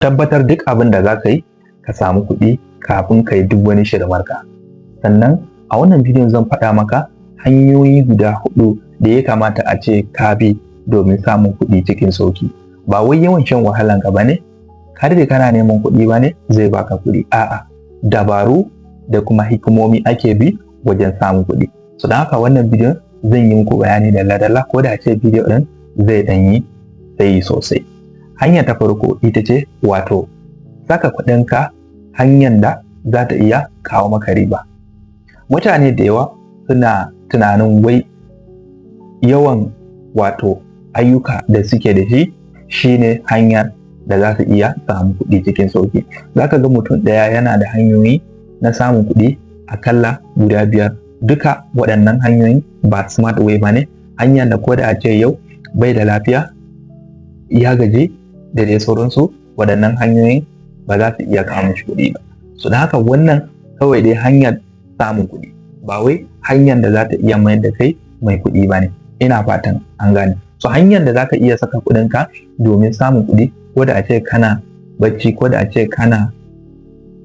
tabbatar duk abin da za ka yi ka samu kuɗi kafin ka yi duk wani shirmarka. Sannan a wannan bidiyon zan faɗa maka hanyoyi guda 4 da ya kamata a ce ka bi domin samun kuɗi cikin sauki. Ba wai yawan shan wahalan ka bane, har da kana neman kuɗi bane zai baka kuɗi. A'a, dabaru da kuma hikimomi ake bi wajen samun kuɗi. So don haka wannan bidiyon zan yi muku bayani dalla-dalla, ko da ce bidiyo ɗin zai ɗan yi tsayi sosai. Hanya ta farko ita ce wato saka kuɗinka hanyar da za ta iya kawo maka riba. Mutane da yawa suna tunanin wai yawan wato ayyuka da suke da shi shine hanyar da za su iya samun kuɗi cikin sauki. Za ka ga mutum ɗaya yana da hanyoyi na samun kuɗi akalla guda 5. Duka waɗannan hanyoyin ba smart way ba ne, hanyar da ko da a ce yau bai da lafiya, ya gaji da dai sauransu, waɗannan hanyoyin ba za su iya kawo mishi kuɗi ba. So da haka wannan kawai dai hanyar samun kuɗi, ba wai hanyar da za ta iya mayar da kai mai kuɗi ba ne. Ina fatan an gane. So hanyar da za ka iya saka kuɗinka domin samun kuɗi, ko da a ce kana bacci, ko da a ce kana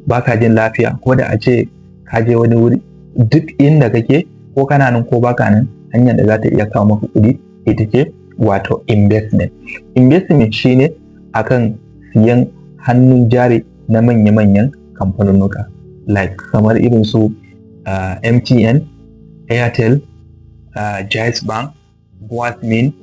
baka jin lafiya, ko da a ce ka je wani wuri, duk inda kake, ko kana nan ko baka nan, hanyar da za ta iya kawo maka kuɗi ita ce wato investment. Investment shine akan siyan hannun jari na manya-manyan kamfanonuka, like kamar irin su MTN, Airtel, Jais Bank, Buasmin,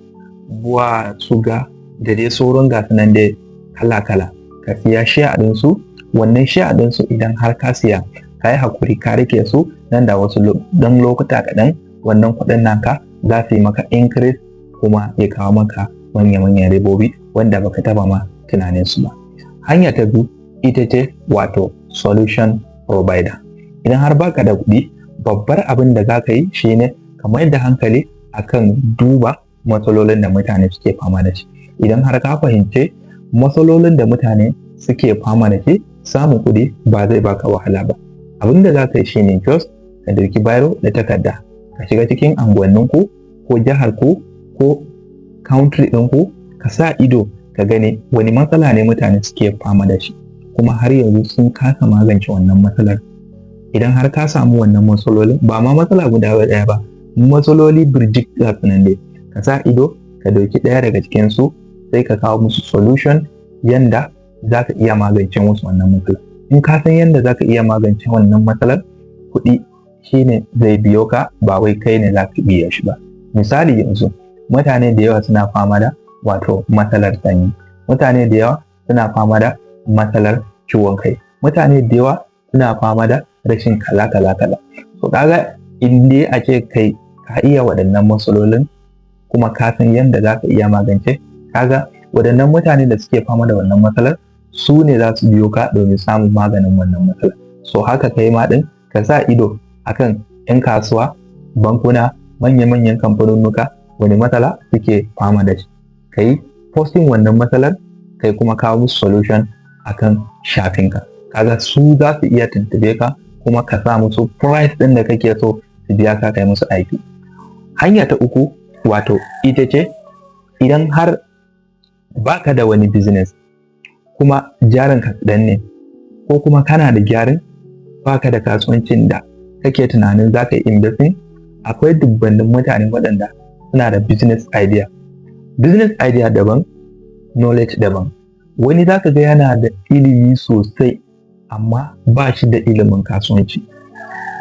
Bua Suga da dai sauran gasu nan dai kala-kala. Ka siya share ɗinsu, wannan share ɗinsu idan har ka siya, ka yi hakuri ka rike su, nan da wasu dan lokuta kaɗan wannan kuɗin naka za su yi maka increase, kuma ya kawo maka manya-manyan ribobi wanda baka taba ma tunanin su ba. Hanya ta biyu ita ce wato solution provider. Idan har baka da kuɗi, babbar abin da za ka yi shine ka mayar da hankali akan duba matsalolin da mutane suke fama da shi. Idan har ka fahimce matsalolin da mutane suke fama da shi, samun kuɗi ba zai baka wahala ba. Abin da za ka yi shine just ka dauki biro da takarda, ka shiga cikin anguwanninku ko jiharku ko country ɗinku, ka sa ido ka gani wani matsala ne mutane suke fama da shi, kuma har yanzu sun kasa magance wannan matsalar. Idan har ka samu wannan matsalolin, ba ma matsala guda ɗaya ba, matsaloli birjik ga sunan dai, ka sa ido ka dauki ɗaya daga cikin su, sai ka kawo musu solution yanda za ka iya magance musu wannan matsalar. In ka san yanda za ka iya magance wannan matsalar, kuɗi shine zai biyo ka, ba wai kai ne za ka biya shi ba. Misali yanzu mutane da yawa suna fama da wato matsalar sanyi, mutane da yawa suna fama da matsalar ciwon kai, mutane da yawa suna fama da rashin kala. So kaga in dai a ce kai ka iya waɗannan matsalolin, kuma ka san yadda za ka iya magance, kaga waɗannan mutane da suke fama da wannan matsalar su ne za su biyo ka domin samun maganin wannan matsalar. So haka kai ma ɗin ka sa ido akan 'yan kasuwa, bankuna, manya-manyan kamfanonuka, wani matsala suke fama da shi, ka yi posting wannan matsalar, kai kuma kawo musu solution akan shafinka. Kaga su za su iya tuntube ka, kuma ka sa musu price ɗin da kake so su biya ka, kai musu aiki. Hanya ta uku wato ita ce idan har baka da wani business, kuma jarin ka kaɗan ne, ko kuma kana da jarin baka da kasuwancin da kake tunanin za ka yi investing, akwai dubbannin mutane waɗanda suna da business idea. Business idea daban, knowledge daban. Wani za ka ga yana da ilimi sosai amma ba shi da ilimin kasuwanci.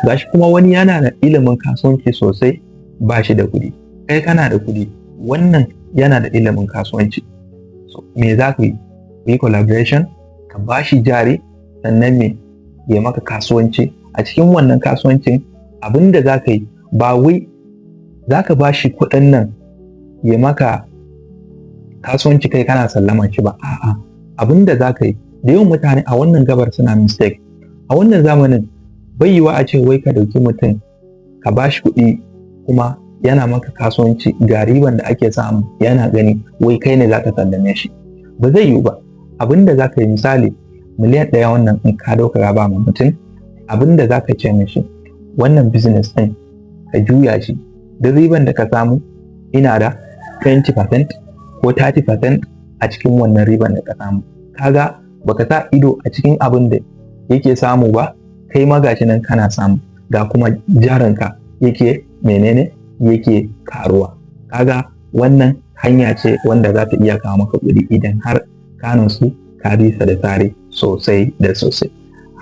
Gashi kuma wani yana da ilimin kasuwanci sosai, ba shi da kuɗi. Kai kana da kuɗi, wannan yana da ilimin kasuwanci. So me za ku yi? Ku yi collaboration, ka ba shi jari, sannan me ya maka kasuwanci. A cikin wannan kasuwancin abin da za ka yi, ba wai za ka ba shi kuɗin nan ya maka kasuwanci kai kana sallama shi ba. A'a, abin da za ka yi, da yawan mutane a wannan gabar suna mistake. A wannan zamanin bai yiwa a ce wai ka dauki mutum ka ba shi kuɗi, kuma yana maka kasuwanci ga riban da ake samu yana gani, wai kai ne za ka sallame shi. Ba zai yiwu ba. Abin da za ka yi, misali miliyan 1 wannan in ka dauka ka ba mutum, abin da za ka ce mishi, wannan business ɗin ka juya shi, duk riban da ka samu ina da 20% ko 30% a cikin wannan riban da ka samu. Kaga baka sa ido a cikin abin da yake samu ba, kai ma gashi nan kana samu, ga kuma jarinka yake yake karuwa. Kaga wannan hanya ce wanda za ta iya kawo maka kuɗi idan har ka nutsu ka bisa da tsari sosai da sosai.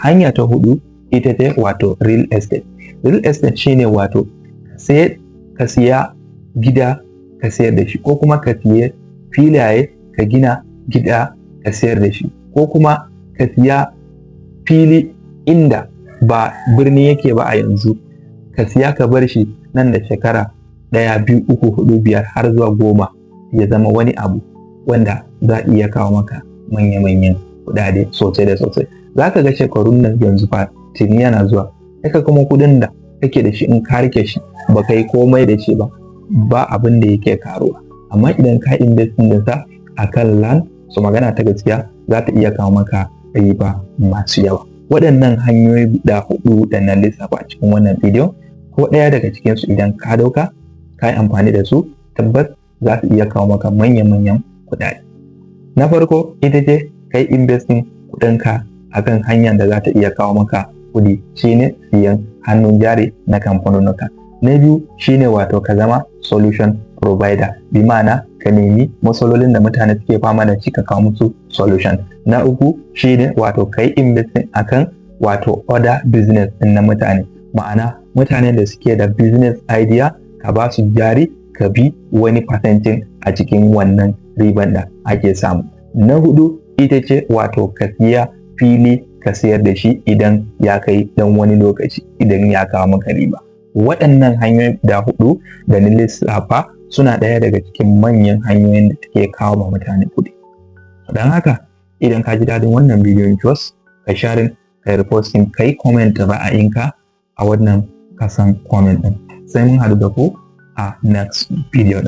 Hanya ta hudu ita ce wato real estate. Real estate shine wato sai ka siya gida ka sayar da shi, ko kuma ka siya filaye ka gina gida ka sayar da shi, ko kuma ka siya fili inda ba birni yake ba a yanzu, ka siya ka bar shi nan da shekara 1, 2, 3, 4, 5 har zuwa 10 ya zama wani abu wanda za a iya kawo maka manya-manyan kuɗaɗe sosai da sosai. Za ka ga shekarun nan yanzu fa tuni yana zuwa, haka kuma kuɗin da kake da shi in ka rike shi ba ka yi komai da shi ba abin da yake karuwa. Amma idan ka invest din sa akan land, so magana ta gaskiya za ta iya kawo maka riba masu yawa. Waɗannan hanyoyi guda 4 da na lissafa a cikin wannan bidiyo, ko ɗaya daga cikinsu idan ka dauka ka yi amfani da su, tabbas za su iya kawo maka manya-manyan kuɗaɗe. Na farko ita ce kai investing kuɗinka akan hanyar da za ta iya kawo maka kuɗi, shine siyan hannun jari na kamfanonuka. Na biyu shine wato ka zama solution provider, bi ma'ana ka nemi matsalolin da mutane suke fama da shi ka kawo musu solution. Na uku shine wato ka yi investing akan wato other business din na mutane, ma'ana mutane da suke da business idea ka ba su jari ka bi wani percentage a cikin wannan riban da ake samu. Na hudu ita ce wato ka siya fili ka sayar da shi idan ya kai dan wani lokaci, idan ya kawo maka riba. Waɗannan hanyoyi da 4 da na lissafa suna ɗaya daga cikin manyan hanyoyin da take kawo ma mutane kuɗi. Don haka idan ka ji daɗin wannan bidiyon just ka share, ka reposting, ka yi comment ra'ayinka a wannan kasan comment ɗin. Sai mun haɗu da ku a next video.